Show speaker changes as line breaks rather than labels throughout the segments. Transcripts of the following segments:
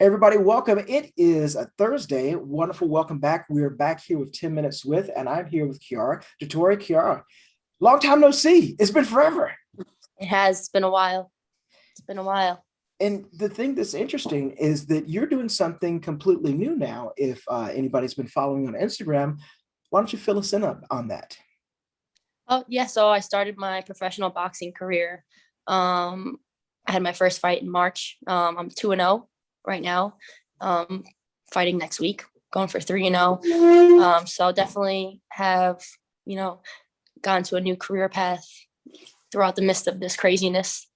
Everybody, welcome. It is a Thursday. Wonderful. Welcome back. We're back here with 10 Minutes With, and I'm here with Chiara Dutiri. Chiara, long time no see. It's been forever.
It has been a while. It's been a while.
And the thing that's interesting is that you're doing something completely new now. If anybody's been following on Instagram, why don't you fill us in on that?
Oh, yeah. So I started my professional boxing career. I had my first fight in March. I'm 2-0 right now. Fighting next week, going for 3-0. So definitely have, gone to a new career path throughout the midst of this craziness.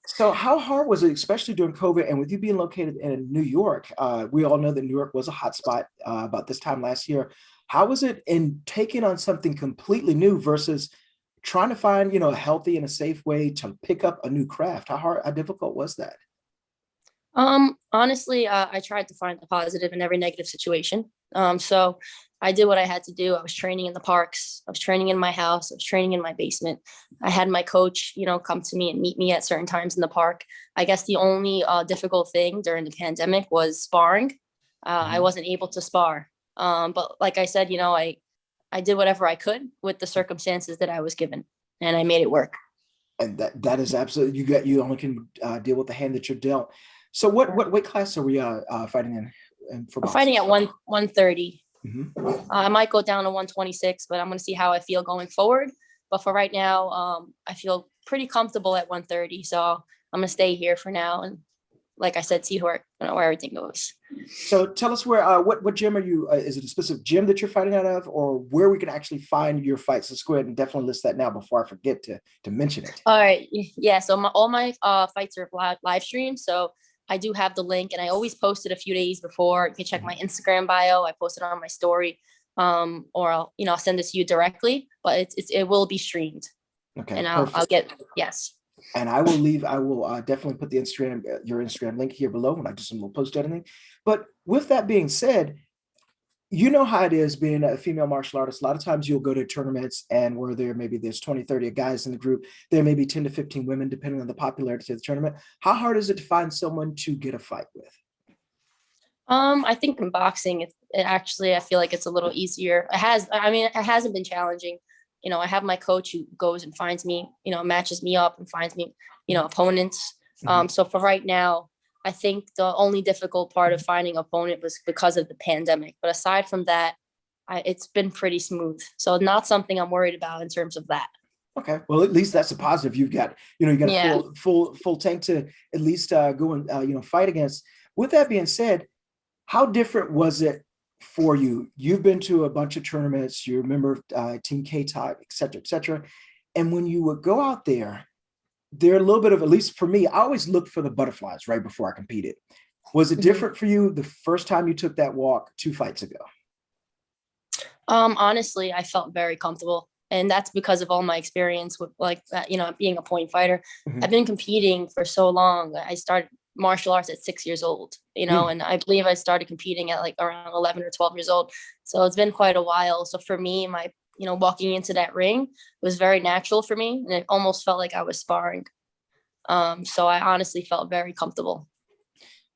So how hard was it, especially during COVID, and with you being located in New York? We all know that New York was a hot spot about this time last year. How was it in taking on something completely new versus trying to find, a healthy and a safe way to pick up a new craft? How difficult was that?
Honestly, I tried to find the positive in every negative situation. So I did what I had to do. I was training in the parks. I was training in my house. I was training in my basement. I had my coach, come to me and meet me at certain times in the park. I guess the only difficult thing during the pandemic was sparring. I wasn't able to spar. But like I said, I did whatever I could with the circumstances that I was given, and I made it work.
And that is absolutely, you only can deal with the hand that you're dealt. So what weight class are we fighting in for
I'm
boxing?
fighting at 130.
Mm-hmm.
I might go down to 126, but I'm going to see how I feel going forward. But for right now, I feel pretty comfortable at 130. So I'm going to stay here for now. And like I said, see where everything goes.
So tell us what gym are you, is it a specific gym that you're fighting out of, or where we can actually find your fights? Let's go ahead and definitely list that now before I forget to mention it.
All right. Yeah. So all my fights are live streamed. So I do have the link, and I always post it a few days before. You can check my Instagram bio. I post it on my story, or I'll send this to you directly. But it will be streamed.
Okay,
and I'll get yes.
And I will definitely put the your Instagram link here below when I do some little post editing. But with that being said, you know how it is being a female martial artist. A lot of times you'll go to tournaments and where there's 20, 30 guys in the group. There may be 10 to 15 women, depending on the popularity of the tournament. How hard is it to find someone to get a fight with?
I think in boxing, it actually, I feel like it's a little easier. It hasn't been challenging. I have my coach who goes and finds me, matches me up and finds me, opponents. So for right now, I think the only difficult part of finding opponent was because of the pandemic. But aside from that, it's been pretty smooth. So not something I'm worried about in terms of that.
Okay, well, at least that's a positive. You've got,
Yeah.
a full tank to at least go and fight against. With that being said, how different was it for you? You've been to a bunch of tournaments. You remember Team K-Talk, et cetera, et cetera. And when you would go out there, they're a little bit of, at least for me, I always look for the butterflies right before I competed. Was it different for you the first time you took that walk 2 fights ago?
Honestly, I felt very comfortable. And that's because of all my experience with being a point fighter.
Mm-hmm.
I've been competing for so long. I started martial arts at 6 years old, and I believe I started competing at like around 11 or 12 years old. So it's been quite a while. So for me, walking into that ring was very natural for me. And it almost felt like I was sparring. So I honestly felt very comfortable.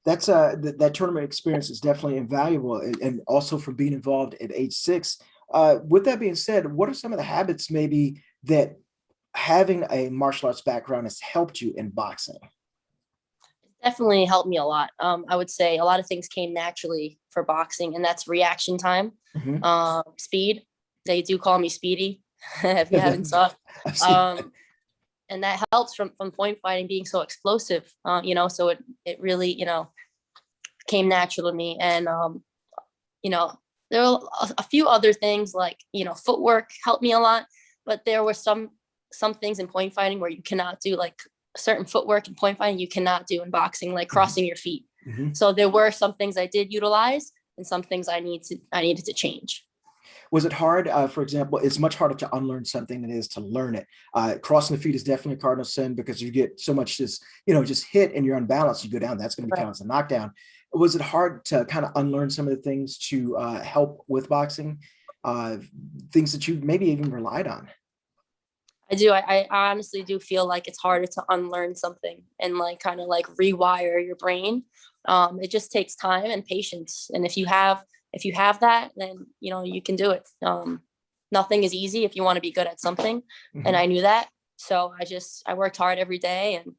That's that tournament experience is definitely invaluable. And also from being involved at age 6. With that being said, what are some of the habits maybe that having a martial arts background has helped you in boxing?
Definitely helped me a lot. I would say a lot of things came naturally for boxing, and that's reaction time, speed. They do call me Speedy, if you haven't saw. And that helps from point fighting being so explosive. So it really came natural to me, and there are a few other things like footwork helped me a lot, but there were some things in point fighting where you cannot do, like certain footwork in point fighting you cannot do in boxing, like crossing your feet. So there were some things I did utilize and some things I needed to change.
Was it hard? For example, it's much harder to unlearn something than it is to learn it. Crossing the feet is definitely a cardinal sin because you get so much just hit and you're unbalanced. You go down, that's going to be counted as a knockdown. Was it hard to kind of unlearn some of the things to help with boxing, things that you maybe even relied on?
I do. I honestly do feel like it's harder to unlearn something and like kind of like rewire your brain. It just takes time and patience. And if you have that, then you can do it. Nothing is easy if you want to be good at something. And I knew that. So I worked hard every day and,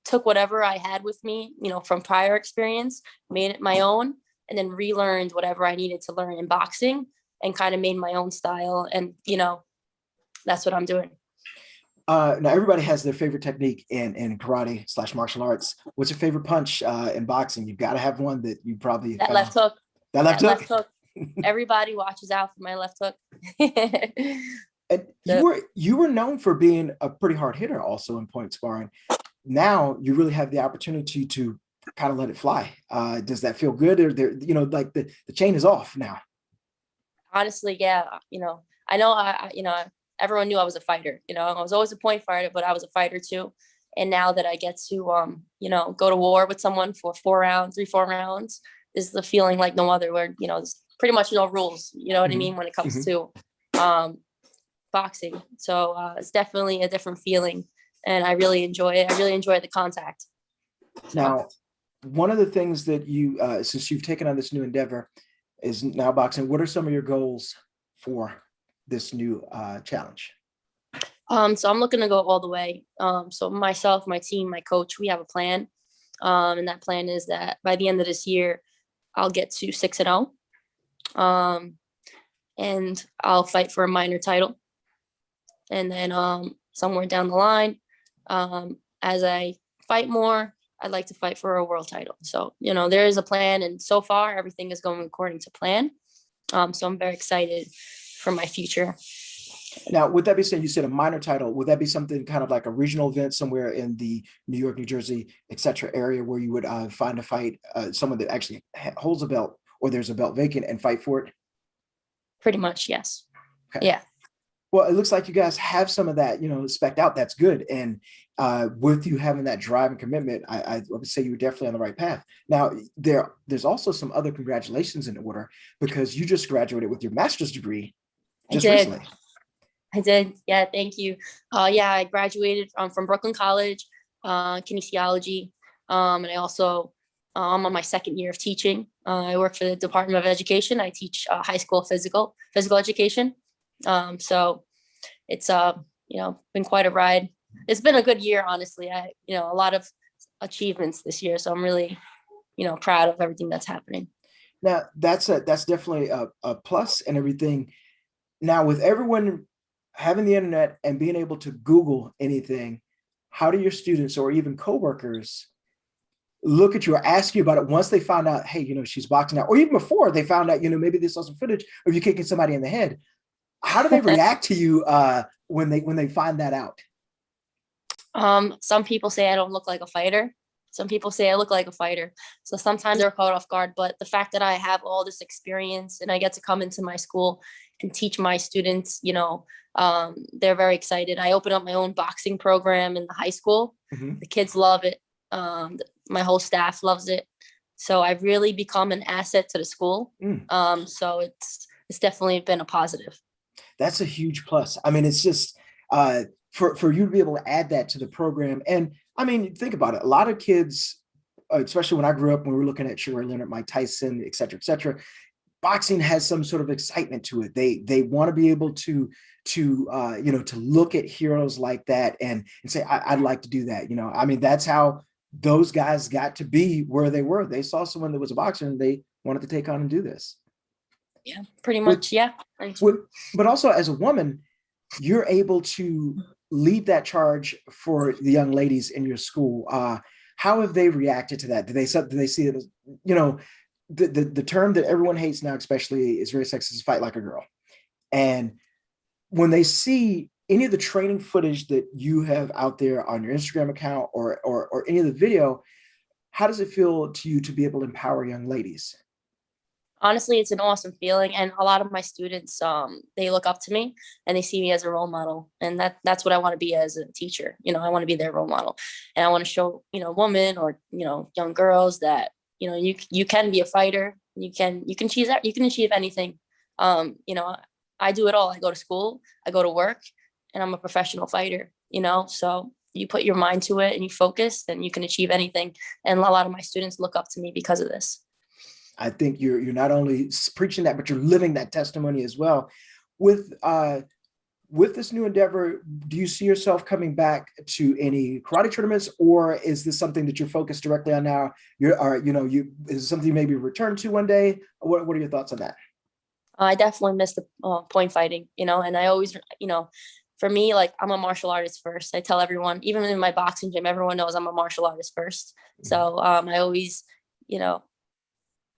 took whatever I had with me, from prior experience, made it my own, and then relearned whatever I needed to learn in boxing and kind of made my own style. And, that's what I'm doing.
Now everybody has their favorite technique in karate/martial arts. What's your favorite punch in boxing? You've got to have one that you probably
That left hook.
That left hook.
Left hook. Everybody watches out for my left hook.
And you were known for being a pretty hard hitter also in point sparring. Now you really have the opportunity to kind of let it fly. Does that feel good? Or there, like the chain is off now?
Honestly, yeah. I know everyone knew I was a fighter. I was always a point fighter, but I was a fighter too. And now that I get to go to war with someone for 4 rounds, 4 rounds, is the feeling like no other, where there's pretty much no rules, you know what I mean, when it comes to boxing. So it's definitely a different feeling, and I really enjoy it. I really enjoy the contact.
Now, one of the things that you since you've taken on this new endeavor is now boxing. What are some of your goals for this new challenge?
So I'm looking to go all the way. So myself, my team, my coach, we have a plan. And that plan is that by the end of this year, I'll get to 6-0. And I'll fight for a minor title. And then somewhere down the line, as I fight more, I'd like to fight for a world title. So, there is a plan, and so far everything is going according to plan. So I'm very excited for my future.
Now, with that being said, you said a minor title. Would that be something kind of like a regional event somewhere in the New York, New Jersey, et cetera area where you would find a fight, someone that actually holds a belt or there's a belt vacant and fight for it?
Pretty much, yes.
Okay.
Yeah.
Well, it looks like you guys have some of that, spec'd out. That's good. And with you having that drive and commitment, I would say you were definitely on the right path. Now, there's also some other congratulations in order, because you just graduated with your master's degree just recently.
I did. Yeah, thank you. I graduated from Brooklyn College, kinesiology. And I also, I'm on my 2nd year of teaching. I work for the Department of Education. I teach high school physical education. So it's, been quite a ride. It's been a good year, honestly. A lot of achievements this year. So I'm really, proud of everything that's happening.
Now, that's definitely a plus and everything. Now, with everyone having the internet and being able to Google anything, how do your students or even coworkers look at you or ask you about it once they found out, hey, she's boxing now, or even before they found out, maybe they saw some footage of you kicking somebody in the head? How do they react to you when they find that out?
Some people say I don't look like a fighter. Some people say I look like a fighter. So sometimes they're caught off guard. But the fact that I have all this experience and I get to come into my school and teach my students, they're very excited. I opened up my own boxing program in the high school. The kids love it. My whole staff loves it. So I've really become an asset to the school. So it's definitely been a positive.
That's a huge plus. I mean, it's just for you to be able to add that to the program. And I mean, think about it. A lot of kids, especially when I grew up, when we were looking at Sugar Leonard, Mike Tyson, et cetera, boxing has some sort of excitement to it. They want to be able to look at heroes like that and say, I'd like to do that. I mean, that's how those guys got to be where they were. They saw someone that was a boxer and they wanted to take on and do this.
Yeah, pretty much. Yeah.
But also as a woman, you're able to lead that charge for the young ladies in your school. How have they reacted to that? Do they see it as, the term that everyone hates now, especially, is very sexist, fight like a girl. And when they see any of the training footage that you have out there on your Instagram account or any of the video, how does it feel to you to be able to empower young ladies?
Honestly, it's an awesome feeling. And a lot of my students, they look up to me and they see me as a role model. And that's what I want to be as a teacher. I want to be their role model. And I want to show, women or, young girls that, you can be a fighter. You can achieve that. You can achieve anything. I do it all. I go to school, I go to work, and I'm a professional fighter, so you put your mind to it and you focus, then you can achieve anything. And a lot of my students look up to me because of this.
I think you're not only preaching that, but you're living that testimony as well. With this new endeavor, do you see yourself coming back to any karate tournaments, or is this something that you're focused directly on now? Is it something you maybe return to one day? What are your thoughts on that?
I definitely miss the point fighting, and I always, for me, like, I'm a martial artist first. I tell everyone, even in my boxing gym, everyone knows I'm a martial artist first. So I always,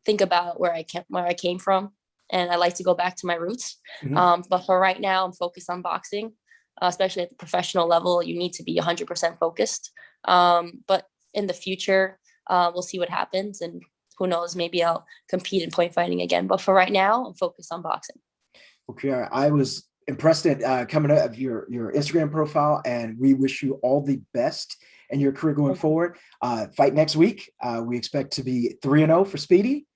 think about where I came from, and I like to go back to my roots. But for right now, I'm focused on boxing, especially at the professional level. You need to be 100% focused. But in the future, we'll see what happens, and who knows, maybe I'll compete in point fighting again. But for right now, I'm focused on boxing.
Well, Chiara, I was impressed at coming up of your Instagram profile, and we wish you all the best in your career going forward. Fight next week. We expect to be 3-0 for Speedy.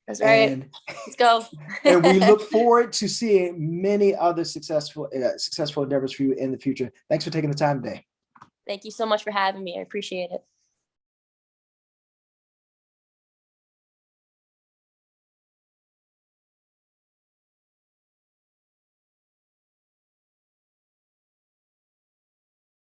That's right. And let's go.
And we look forward to seeing many other successful endeavors for you in the future. Thanks for taking the time today.
Thank you so much for having me. I appreciate it.